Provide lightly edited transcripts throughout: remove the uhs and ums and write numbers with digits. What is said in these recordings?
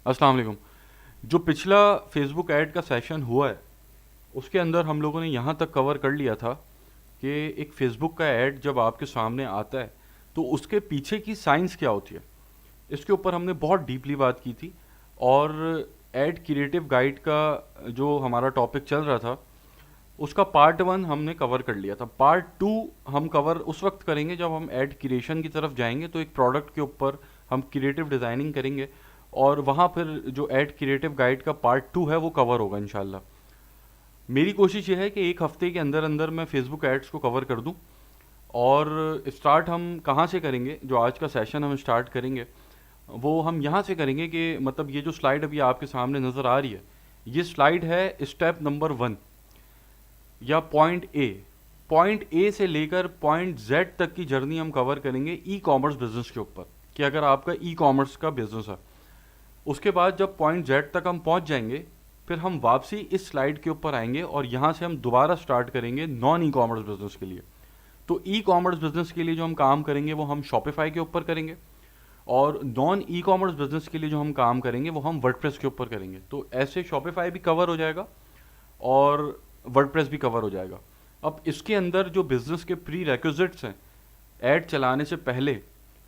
अस्सलाम वालेकुम। जो पिछला फेसबुक ऐड का सेशन हुआ है उसके अंदर हम लोगों ने यहाँ तक कवर कर लिया था कि एक फेसबुक का ऐड जब आपके सामने आता है तो उसके पीछे की साइंस क्या होती है, इसके ऊपर हमने बहुत डीपली बात की थी। और ऐड क्रिएटिव गाइड का जो हमारा टॉपिक चल रहा था उसका पार्ट वन हमने कवर कर लिया था। पार्ट टू हम कवर उस वक्त करेंगे जब हम एड क्रिएशन की तरफ जाएंगे, तो एक प्रोडक्ट के ऊपर हम क्रिएटिव डिज़ाइनिंग करेंगे और वहाँ फिर जो एड क्रिएटिव गाइड का पार्ट टू है वो कवर होगा इंशाल्लाह। मेरी कोशिश ये है कि एक हफ्ते के अंदर अंदर मैं फेसबुक एड्स को कवर कर दूं। और स्टार्ट हम कहाँ से करेंगे, जो आज का सेशन हम स्टार्ट करेंगे वो हम यहाँ से करेंगे कि मतलब ये जो स्लाइड अभी आपके सामने नज़र आ रही है, ये स्लाइड है स्टेप नंबर 1 या पॉइंट ए से लेकर पॉइंट जेड तक की जर्नी हम कवर करेंगे ई कॉमर्स बिजनेस के ऊपर, कि अगर आपका ई कॉमर्स का बिजनेस है। उसके बाद जब पॉइंट जेड तक हम पहुंच जाएंगे फिर हम वापसी इस स्लाइड के ऊपर आएंगे और यहाँ से हम दोबारा स्टार्ट करेंगे नॉन ई कॉमर्स बिजनेस के लिए। तो ई कॉमर्स बिजनेस के लिए जो हम काम करेंगे वो हम शॉपिफाई के ऊपर करेंगे, और नॉन ई कॉमर्स बिजनेस के लिए जो हम काम करेंगे वो हम वर्डप्रेस के ऊपर करेंगे। तो ऐसे शॉपिफाई भी कवर हो जाएगा और वर्डप्रेस भी कवर हो जाएगा। अब इसके अंदर जो बिजनेस के प्री रेक्विजिट्स हैं, ऐड चलाने से पहले,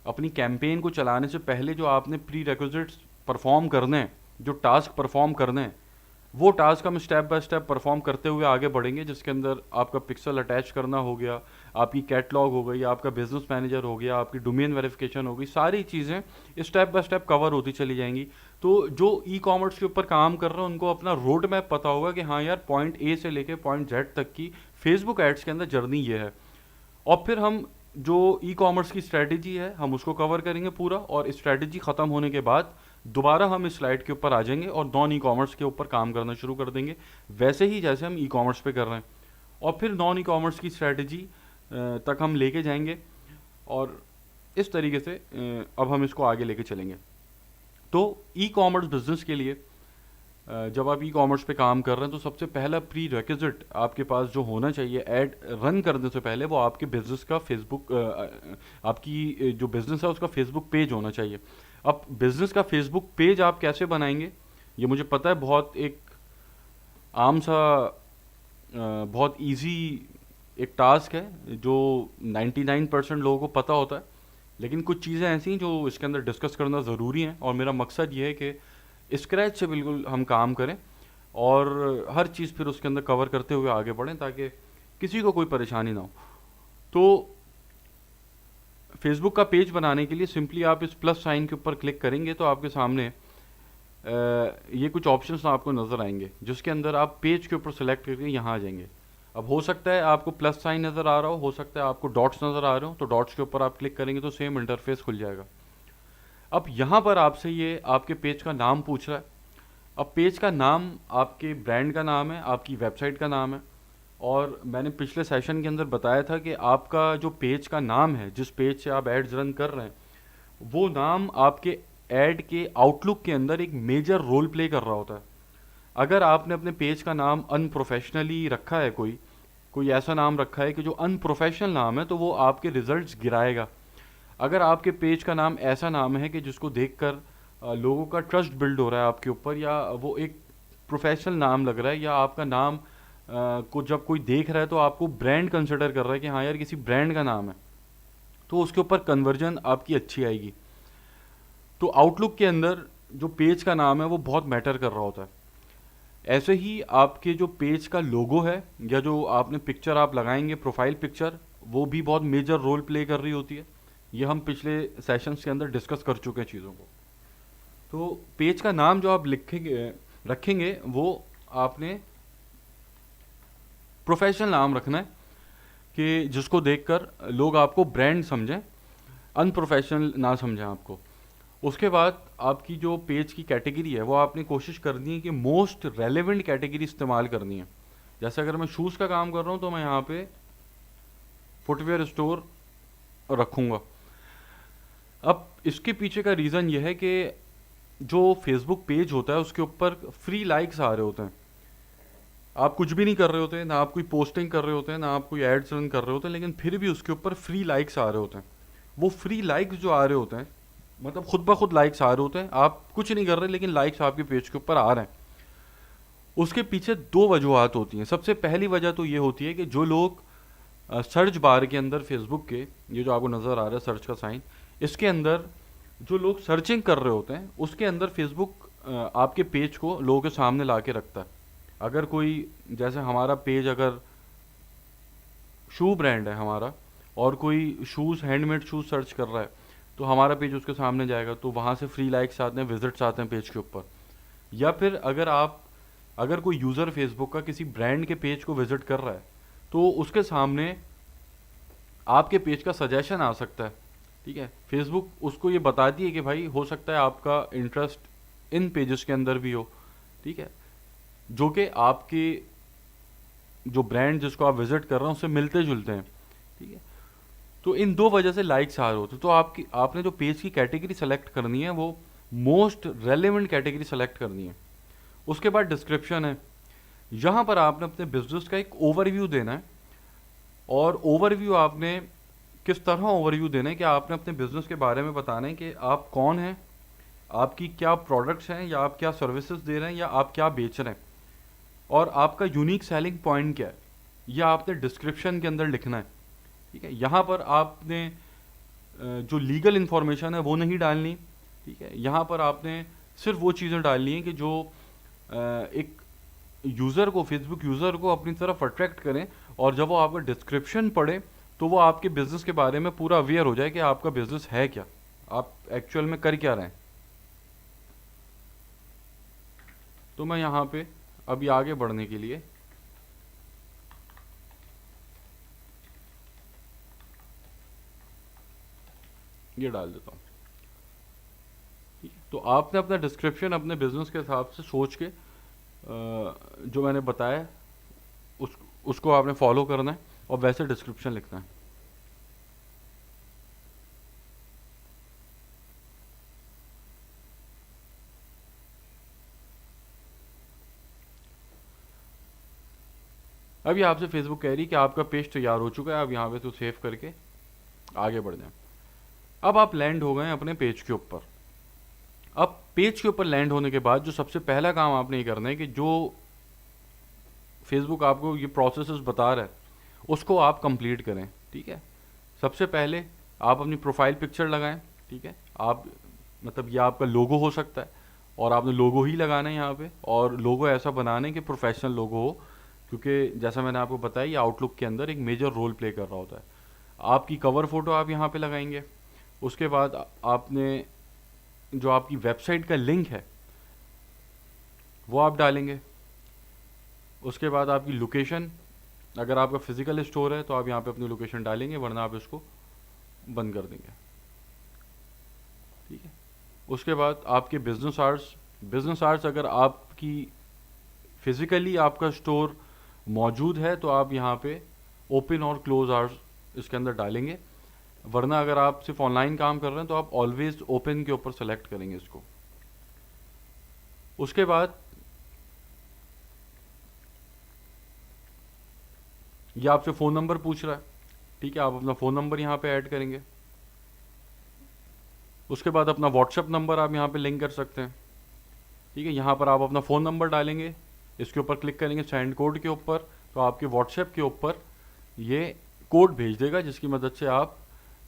अपनी कैंपेन को चलाने से पहले जो आपने प्री रेक्विजिट्स परफॉर्म करने हैं, जो टास्क परफॉर्म करने हैं, वो टास्क हम स्टेप बाय स्टेप परफॉर्म करते हुए आगे बढ़ेंगे। जिसके अंदर आपका पिक्सल अटैच करना हो गया, आपकी कैटलॉग हो गई, आपका बिजनेस मैनेजर हो गया, आपकी डोमेन वेरिफिकेशन हो गई, सारी चीज़ें स्टेप बाय स्टेप कवर होती चली जाएंगी। तो जो ई कॉमर्स के ऊपर काम कर रहे हैं उनको अपना रोड मैप पता होगा कि हाँ यार, पॉइंट ए से लेके पॉइंट जेड तक की फेसबुक एड्स के अंदर जर्नी ये है। और फिर हम जो ई कॉमर्स की स्ट्रैटेजी है हम उसको कवर करेंगे पूरा, और स्ट्रैटेजी ख़त्म होने के बाद दोबारा हम इस स्लाइड के ऊपर आ जाएंगे और नॉन ई कॉमर्स के ऊपर काम करना शुरू कर देंगे, वैसे ही जैसे हम ई कॉमर्स पे कर रहे हैं। और फिर नॉन ई कॉमर्स की स्ट्रैटेजी तक हम लेके जाएंगे, और इस तरीके से अब हम इसको आगे लेके चलेंगे। तो ई कॉमर्स बिजनेस के लिए जब आप ई कॉमर्स पे काम कर रहे हैं तो सबसे पहला प्री रेक्विजिट आपके पास जो होना चाहिए ऐड रन करने से पहले, वो आपके बिजनेस का फेसबुक, आपकी जो बिजनेस है उसका फेसबुक पेज होना चाहिए। अब बिजनेस का फेसबुक पेज आप कैसे बनाएंगे, ये मुझे पता है बहुत एक आम सा बहुत इजी एक टास्क है जो 99% लोगों को पता होता है, लेकिन कुछ चीज़ें ऐसी हैं जो इसके अंदर डिस्कस करना ज़रूरी हैं। और मेरा मकसद ये है कि स्क्रैच से बिल्कुल हम काम करें और हर चीज़ फिर उसके अंदर कवर करते हुए आगे बढ़ें ताकि किसी को कोई परेशानी ना हो। तो फेसबुक का पेज बनाने के लिए सिंपली आप इस प्लस साइन के ऊपर क्लिक करेंगे तो आपके सामने ये कुछ ऑप्शंस आपको नज़र आएंगे, जिसके अंदर आप पेज के ऊपर सेलेक्ट करके यहाँ आ जाएंगे। अब हो सकता है आपको प्लस साइन नज़र आ रहा हो सकता है आपको डॉट्स नज़र आ रहे हो, तो डॉट्स के ऊपर आप क्लिक करेंगे तो सेम इंटरफेस खुल जाएगा। अब यहाँ पर आपसे ये आपके पेज का नाम पूछ रहा है। अब पेज का नाम आपके ब्रांड का नाम है, आपकी वेबसाइट का नाम है। और मैंने पिछले सेशन के अंदर बताया था कि आपका जो पेज का नाम है, जिस पेज से आप एड्स रन कर रहे हैं, वो नाम आपके ऐड के आउटलुक के अंदर एक मेजर रोल प्ले कर रहा होता है। अगर आपने अपने पेज का नाम अनप्रोफेशनली रखा है, कोई कोई ऐसा नाम रखा है कि जो अनप्रोफेशनल नाम है, तो वो आपके रिजल्ट्स गिराएगा। अगर आपके पेज का नाम ऐसा नाम है कि जिसको देखकर लोगों का ट्रस्ट बिल्ड हो रहा है आपके ऊपर, या वो एक प्रोफेशनल नाम लग रहा है, या आपका नाम को जब कोई देख रहा है तो आपको ब्रांड कंसिडर कर रहा है कि हाँ यार किसी ब्रांड का नाम है, तो उसके ऊपर कन्वर्जन आपकी अच्छी आएगी। तो आउटलुक के अंदर जो पेज का नाम है वो बहुत मैटर कर रहा होता है। ऐसे ही आपके जो पेज का लोगो है या जो आपने पिक्चर आप लगाएंगे, प्रोफाइल पिक्चर, वो भी बहुत मेजर रोल प्ले कर रही होती है। ये हम पिछले सेशंस के अंदर डिस्कस कर चुके हैं चीज़ों को। तो पेज का नाम जो आप लिखेंगे रखेंगे वो आपने प्रोफेशनल नाम रखना है कि जिसको देखकर लोग आपको ब्रांड समझें, अनप्रोफेशनल ना समझें आपको। उसके बाद आपकी जो पेज की कैटेगरी है वो आपने कोशिश करनी है कि मोस्ट रेलेवेंट कैटेगरी इस्तेमाल करनी है। जैसे अगर मैं शूज़ का काम कर रहा हूँ तो मैं यहाँ पे फुटवेयर स्टोर रखूँगा। अब इसके पीछे का रीज़न ये है कि जो फेसबुक पेज होता है उसके ऊपर फ्री लाइक्स आ रहे होते हैं। आप कुछ भी नहीं कर रहे होते, ना आप कोई पोस्टिंग कर रहे होते हैं, ना आप कोई एड्स रन कर रहे होते हैं, लेकिन फिर भी उसके ऊपर फ्री लाइक्स आ रहे होते हैं। वो फ्री लाइक्स जो आ रहे होते हैं मतलब खुद ब खुद लाइक्स आ रहे होते हैं, आप कुछ नहीं कर रहे लेकिन लाइक्स आपके पेज के ऊपर आ रहे हैं। उसके पीछे दो वजूहत होती हैं। सबसे पहली वजह तो ये होती है कि जो लोग सर्च बार के अंदर फेसबुक के, ये जो आपको नज़र आ रहा है सर्च का साइन, इसके अंदर जो लोग सर्चिंग कर रहे होते हैं उसके अंदर फेसबुक आपके पेज को लोगों के सामने ला के रखता है। अगर कोई, जैसे हमारा पेज अगर शू ब्रांड है हमारा, और कोई शूज़, हैंडमेड शूज़ सर्च कर रहा है, तो हमारा पेज उसके सामने जाएगा, तो वहाँ से फ्री लाइक्स आते हैं, विजिट्स आते हैं पेज के ऊपर। या फिर अगर कोई यूज़र फेसबुक का किसी ब्रांड के पेज को विजिट कर रहा है, तो उसके सामने आपके पेज का सजेशन आ सकता है। ठीक है, फेसबुक उसको ये बताती है कि भाई हो सकता है आपका इंटरेस्ट इन पेजेस के अंदर भी हो। ठीक है, जो कि आपके जो ब्रांड जिसको आप विजिट कर रहे हैं उससे मिलते जुलते हैं। ठीक है, तो इन दो वजह से लाइक्स आ रहे होते हैं। तो आपने जो पेज की कैटेगरी सेलेक्ट करनी है वो मोस्ट रेलेवेंट कैटेगरी सेलेक्ट करनी है। उसके बाद डिस्क्रिप्शन है, यहाँ पर आपने अपने बिजनेस का एक ओवरव्यू देना है। और ओवरव्यू आपने किस तरह ओवरव्यू देना है कि आपने अपने बिजनेस के बारे में बताना है कि आप कौन हैं, आपकी क्या प्रोडक्ट्स हैं, या आप क्या सर्विसेज दे रहे हैं, या आप क्या बेच रहे हैं, और आपका यूनिक सेलिंग पॉइंट क्या है, यह आपने डिस्क्रिप्शन के अंदर लिखना है। ठीक है, यहाँ पर आपने जो लीगल इन्फॉर्मेशन है वो नहीं डालनी। ठीक है, यहाँ पर आपने सिर्फ वो चीज़ें डालनी है कि जो एक यूज़र को, फेसबुक यूज़र को अपनी तरफ अट्रैक्ट करें, और जब वो आपका डिस्क्रिप्शन पढ़े तो वो आपके बिज़नेस के बारे में पूरा अवेयर हो जाए कि आपका बिज़नेस है क्या, आप एक्चुअल में कर क्या रहे हैं। तो मैं यहाँ पे अभी आगे बढ़ने के लिए ये डाल देता हूँ। ठीक है, तो आपने अपना डिस्क्रिप्शन अपने बिजनेस के हिसाब से सोच के जो मैंने बताया उसको आपने फॉलो करना है और वैसे डिस्क्रिप्शन लिखना है। अभी आपसे फेसबुक कह रही कि आपका पेज तैयार हो चुका है, आप यहाँ पे तो सेव करके आगे बढ़ जाएं। अब आप लैंड हो गए अपने पेज के ऊपर। अब पेज के ऊपर लैंड होने के बाद जो सबसे पहला काम आपने ये करना है कि जो फेसबुक आपको ये प्रोसेसेस बता रहा है उसको आप कंप्लीट करें। ठीक है, सबसे पहले आप अपनी प्रोफाइल पिक्चर लगाएं। ठीक है, आप मतलब ये आपका लोगो हो सकता है, और आपने लोगो ही लगाना है यहाँ पे, और लोगो ऐसा बनाना है कि प्रोफेशनल लोगो हो, क्योंकि जैसा मैंने आपको बताया ये आउटलुक के अंदर एक मेजर रोल प्ले कर रहा होता है। आपकी कवर फोटो आप यहाँ पे लगाएंगे। उसके बाद आपने जो आपकी वेबसाइट का लिंक है वो आप डालेंगे। उसके बाद आपकी लोकेशन, अगर आपका फिजिकल स्टोर है तो आप यहाँ पे अपनी लोकेशन डालेंगे, वरना आप इसको बंद कर देंगे। ठीक है, उसके बाद आपके बिजनेस आवर्स अगर आपकी फिजिकली आपका स्टोर मौजूद है तो आप यहाँ पे ओपन और क्लोज आवर्स इसके अंदर डालेंगे, वरना अगर आप सिर्फ ऑनलाइन काम कर रहे हैं तो आप ऑलवेज ओपन के ऊपर सेलेक्ट करेंगे इसको। उसके बाद ये आपसे फ़ोन नंबर पूछ रहा है। ठीक है, आप अपना फ़ोन नंबर यहाँ पे ऐड करेंगे। उसके बाद अपना व्हाट्सएप नंबर आप यहाँ पे लिंक कर सकते हैं। ठीक है, यहाँ पर आप अपना फ़ोन नंबर डालेंगे, इसके ऊपर क्लिक करेंगे सेंड कोड के ऊपर, तो आपके व्हाट्सएप के ऊपर ये कोड भेज देगा, जिसकी मदद से आप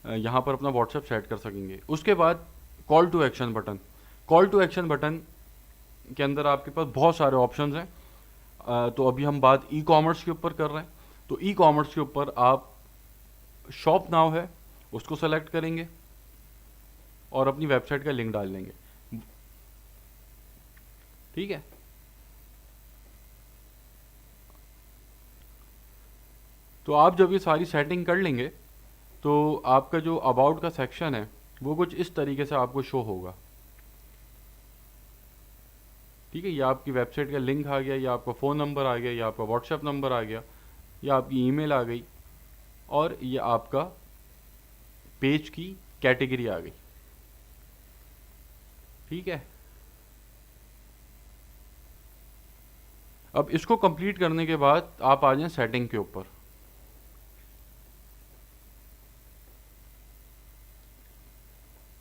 यहाँ पर अपना व्हाट्सएप सेट कर सकेंगे। उसके बाद कॉल टू एक्शन बटन के अंदर आपके पास बहुत सारे ऑप्शंस हैं। तो अभी हम बात ई कॉमर्स के ऊपर कर रहे हैं, तो ई कॉमर्स के ऊपर आप शॉप नाउ है उसको सेलेक्ट करेंगे और अपनी वेबसाइट का लिंक डाल देंगे। ठीक है, तो आप जब ये सारी सेटिंग कर लेंगे तो आपका जो अबाउट का सेक्शन है वो कुछ इस तरीके से आपको शो होगा। ठीक है, ये आपकी वेबसाइट का लिंक आ गया, या आपका फ़ोन नंबर आ गया, या आपका व्हाट्सएप नंबर आ गया, या आपकी ईमेल आ गई, और ये आपका पेज की कैटेगरी आ गई। ठीक है, अब इसको कंप्लीट करने के बाद आप आ जाएं सेटिंग के ऊपर।